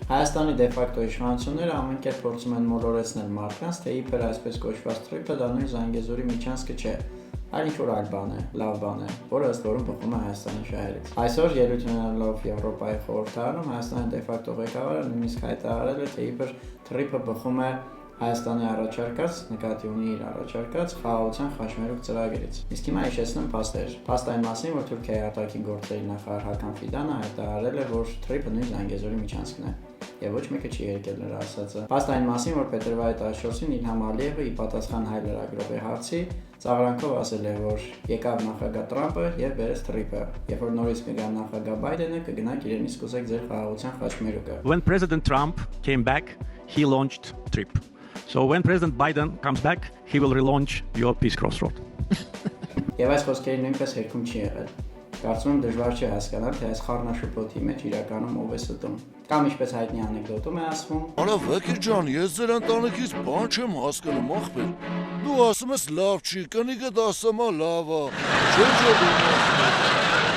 Հայաստանի դեֆակտո իշխանությունները ամեն կերպ փորձում են մոլորեցնել մարդկանց, թե իբր այսպես կոչված թրիփը դա նույն Զանգեզուրի միջանցքը չէ, այլ ինչ-որ այլ բան է, լավ բան է, որը ըստ որում բխում է Հայաստանի շահերից։ Այսօր ելույթ ունենալով Եվրոպայի խորհրդարանում Հայաստանի դեֆակտո ղեկավարը նույնիսկ հայտարարել է, թե իբր թրիփը բխում է Հայաստանի առաջարկած, նկատի ունի իր առաջարկած խաղաղության խաչմերուկ ծրագրից։ Իսկ հիմա հիշեցնեմ փաստեր։ Փաստ այն մասին, որ Թուրքիայի արտաքին գործերի նախարար Հական Ֆիդանը հայտարարել է, որ թրիփը նույն Զանգեզուրի միջանցքն է։ Եվ ոչ մեկը չի եկել նրա ասածը։ Փաստ այն մասին, որ փետրվարի 14-ին Իլհամ Ալիևը ի պատասխան հայ լրագրողի հարցի ծաղրանքով ասել է, որ եկավ նախագահ Տրամպը եւ բերեց թրիփը։ Երբ որ նորից կգա նախագահ Բայդենը, կգնաք իրենից կուզեք ձեր խաղաղության խաչմերուկը։ When President Trump came back, he launched TRIP. So when President Biden comes back, he will relaunch your Peace Crossroad. Եվ այս խոսքերի նույնպես հերքում չի եղել։ Կարծում եմ դժվար չի հասկանալ, թե այս խառնաշփոթի մեջ իրականում ով է ստում։ Կամ ինչպես հայտնի անեկդոտում է ասվում. Արա Վակիր ջան, ես ձեր ընտանիքից բան չեմ հասկանում, ախպեր։ Դու ասում ես լավ չի, կնիկը դասամա լավ է։ Չէ՞